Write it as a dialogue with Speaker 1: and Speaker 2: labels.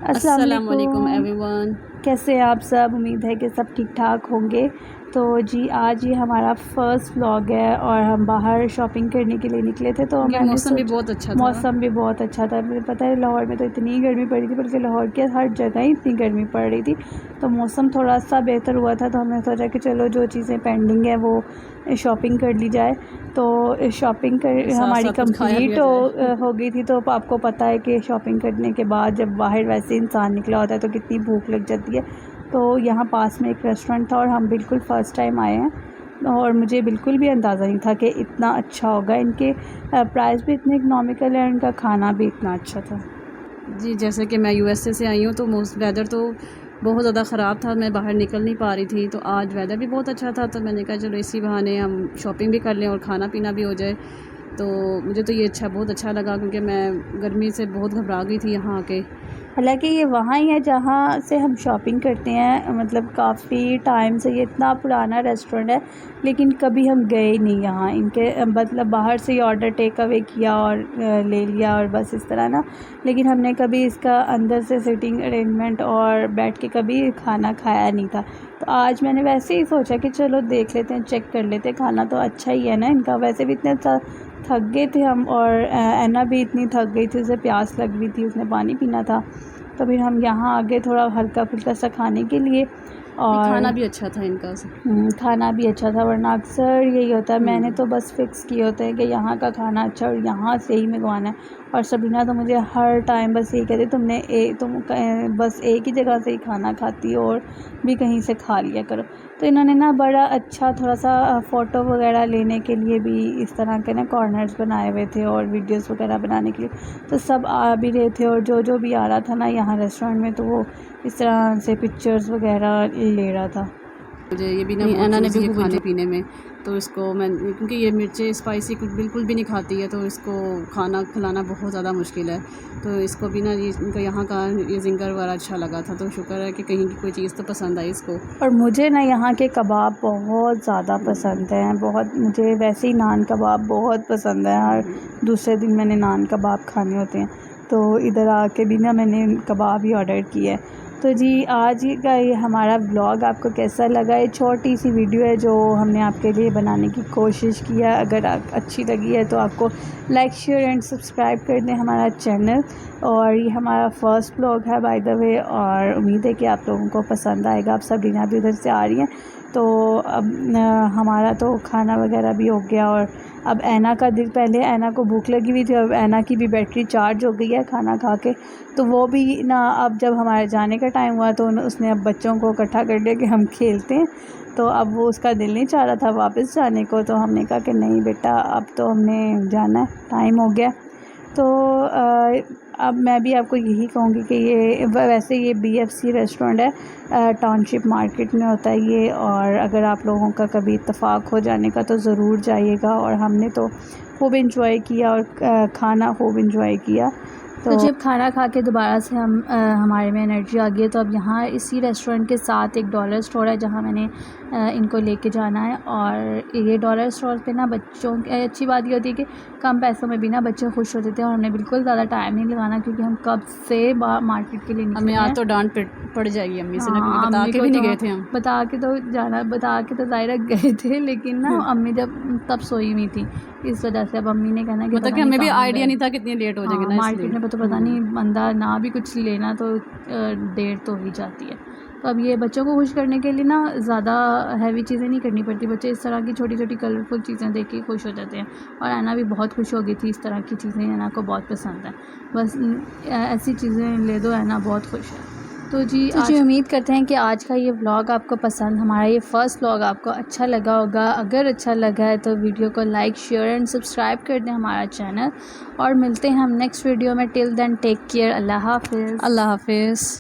Speaker 1: अस्सलाम वालेकुम
Speaker 2: अस्सलामुअलैकुम।
Speaker 1: एवरीवन।
Speaker 2: कैसे हैं आप सब? उम्मीद है कि सब ठीक ठाक होंगे। तो जी आज ये हमारा फ़र्स्ट व्लॉग है और हम बाहर शॉपिंग करने के लिए निकले थे। तो
Speaker 1: क्योंकि
Speaker 2: मैंने
Speaker 1: मौसम भी बहुत अच्छा था।
Speaker 2: मौसम भी बहुत अच्छा था। मुझे पता है लाहौर में तो इतनी गर्मी पड़ी थी, बल्कि लाहौर के हर जगह ही इतनी गर्मी पड़ रही थी। तो मौसम थोड़ा सा बेहतर हुआ था, तो हमने सोचा कि चलो जो चीज़ें पेंडिंग है वो शॉपिंग कर ली जाए। तो शॉपिंग कर
Speaker 1: साथ
Speaker 2: हमारी
Speaker 1: साथ कुछ खाया
Speaker 2: कंप्लीट
Speaker 1: पिया जाए।
Speaker 2: हो गई थी। तो आपको पता है कि शॉपिंग करने के बाद जब बाहर वैसे इंसान निकला होता है तो कितनी भूख लग जाती है। तो यहाँ पास में एक रेस्टोरेंट था और हम बिल्कुल फ़र्स्ट टाइम आए हैं और मुझे बिल्कुल भी अंदाज़ा नहीं था कि इतना अच्छा होगा। इनके प्राइस भी इतने इकनॉमिकल है और इनका खाना भी इतना अच्छा था।
Speaker 1: जी जैसे कि मैं यूएसए से आई हूँ, तो वेदर तो बहुत ज़्यादा ख़राब था, मैं बाहर निकल नहीं पा रही थी। तो आज वेदर भी बहुत अच्छा था, तो मैंने कहा चलो इसी बहाने हम शॉपिंग भी कर लें और खाना पीना भी हो जाए। तो मुझे तो ये बहुत अच्छा लगा, क्योंकि मैं गर्मी से बहुत घबरा गई थी यहाँ आके।
Speaker 2: हालांकि ये वहाँ ही है जहाँ से हम शॉपिंग करते हैं, मतलब काफ़ी टाइम से ये इतना पुराना रेस्टोरेंट है, लेकिन कभी हम गए नहीं यहाँ। इनके मतलब बाहर से ही ऑर्डर टेक अवे किया और ले लिया और बस इस तरह ना। लेकिन हमने कभी इसका अंदर से सिटिंग अरेंजमेंट और बैठ के कभी खाना खाया नहीं था। तो आज मैंने वैसे ही सोचा कि चलो देख लेते हैं, चेक कर लेते हैं। खाना तो अच्छा ही है ना इनका। वैसे भी इतने थक गए थे हम और ऐना भी इतनी थक गई थी, उसे प्यास लग रही थी, उसने पानी पीना था। तो फिर हम यहाँ आगे थोड़ा हल्का फुल्का सा खाने के लिए। और
Speaker 1: खाना भी अच्छा था इनका।
Speaker 2: खाना भी अच्छा था, वरना अक्सर यही होता है। मैंने तो बस फिक्स किए होते हैं कि यहाँ का खाना अच्छा और यहाँ से ही मंगवाना है। और सबरीना तो मुझे हर टाइम बस यही कहती, तुम बस एक ही जगह से ही खाना खाती हो और भी कहीं से खा लिया करो। तो इन्होंने ना बड़ा अच्छा थोड़ा सा फ़ोटो वगैरह लेने के लिए भी इस तरह के ना कॉर्नर्स बनाए हुए थे और वीडियोस वगैरह बनाने के लिए। तो सब आ भी रहे थे और जो भी आ रहा था ना यहाँ रेस्टोरेंट में, तो वो इस तरह से पिक्चर्स वगैरह ले रहा था।
Speaker 1: मुझे ये भी ना बहुत चीज़ है खाने पीने में। तो इसको मैं, क्योंकि ये मिर्चें स्पाइसी कुछ बिल्कुल भी नहीं खाती है, तो इसको खाना खिलाना बहुत ज़्यादा मुश्किल है। तो इसको भी ना, ये इनका यहाँ का ये जिंगर वाला अच्छा लगा था। तो शुक्र है कि कहीं की कोई चीज़ तो पसंद आई इसको।
Speaker 2: और मुझे ना यहाँ के कबाब बहुत ज़्यादा पसंद हैं। बहुत, मुझे वैसे ही नान कबाब बहुत पसंद है। हर दूसरे दिन मैंने नान कबाब खाने होते हैं। तो इधर आके भी ना मैंने कबाब ही ऑर्डर किया है। तो जी आज का ये हमारा व्लॉग आपको कैसा लगा? ये छोटी सी वीडियो है जो हमने आपके लिए बनाने की कोशिश की है। अगर अच्छी लगी है तो आपको लाइक शेयर एंड सब्सक्राइब कर दें हमारा चैनल। और ये हमारा फ़र्स्ट व्लॉग है बाय द वे, और उम्मीद है कि आप लोगों को पसंद आएगा। आप सब डिनर भी उधर से आ रही हैं, तो अब हमारा तो खाना वगैरह भी हो गया। और अब ऐना का दिल, पहले ऐना को भूख लगी हुई थी, अब ऐना की भी बैटरी चार्ज हो गई है खाना खा के। तो वो भी ना, अब जब हमारे जाने का टाइम हुआ तो उसने अब बच्चों को इकट्ठा कर लिया कि हम खेलते हैं। तो अब वो, उसका दिल नहीं चाह रहा था वापस जाने को, तो हमने कहा कि नहीं बेटा अब तो हमने जाना है, टाइम हो गया। तो अब मैं भी आपको यही कहूँगी कि ये वैसे ये BFC रेस्टोरेंट है, टाउनशिप मार्केट में होता है ये। और अगर आप लोगों का कभी इत्तेफाक हो जाने का तो ज़रूर जाइएगा। और हमने तो खूब इंजॉय किया और खाना खूब इंजॉय किया। तो जब खाना खा के दोबारा से हमारे में एनर्जी आ गई, तो अब यहाँ इसी रेस्टोरेंट के साथ एक डॉलर स्टोर है जहाँ मैंने इनको लेके जाना है। और ये डॉलर स्टोर पे ना बच्चों की अच्छी बात ये होती है कि कम पैसों में भी ना बच्चे खुश हो जाते हैं। और हमें बिल्कुल ज़्यादा टाइम नहीं लगाना, क्योंकि हम कब से मार्केट के लिए निकले
Speaker 1: हमें
Speaker 2: हैं।
Speaker 1: आज तो डांट पड़ जाएगी अम्मी से ना, क्योंकि
Speaker 2: हाँ,
Speaker 1: बता
Speaker 2: अम्मी
Speaker 1: के
Speaker 2: को
Speaker 1: भी नहीं
Speaker 2: तो
Speaker 1: गए थे हम।
Speaker 2: बता के तो ज़ाहिर गए थे, लेकिन ना अम्मी जब तब सोई हुई थी, इस वजह से अब अम्मी ने कहना कि
Speaker 1: मतलब कि हमें भी आइडिया नहीं था कितनी लेट हो जाएंगे
Speaker 2: हाँ,
Speaker 1: ना,
Speaker 2: मार्केट
Speaker 1: इसलिए।
Speaker 2: में तो पता नहीं, बंदा ना भी कुछ लेना तो देर तो ही जाती है। तो अब ये बच्चों को खुश करने के लिए ना ज़्यादा हैवी चीज़ें नहीं करनी पड़ती। बच्चे इस तरह की छोटी छोटी कलरफुल चीज़ें देख के खुश हो जाते हैं। और ऐना भी बहुत खुश हो गई थी, इस तरह की चीज़ें ऐना को बहुत पसंद है। बस ऐसी चीज़ें ले दो, ऐना बहुत खुश है। तो जी उम्मीद करते हैं कि आज का ये व्लॉग आपको पसंद, हमारा ये फ़र्स्ट व्लॉग आपको अच्छा लगा होगा। अगर अच्छा लगा है तो वीडियो को लाइक शेयर एंड सब्सक्राइब कर दें हमारा चैनल। और मिलते हैं हम नेक्स्ट वीडियो में। Till then take care. अल्लाह हाफ़िज़।
Speaker 1: अल्लाह हाफिज़।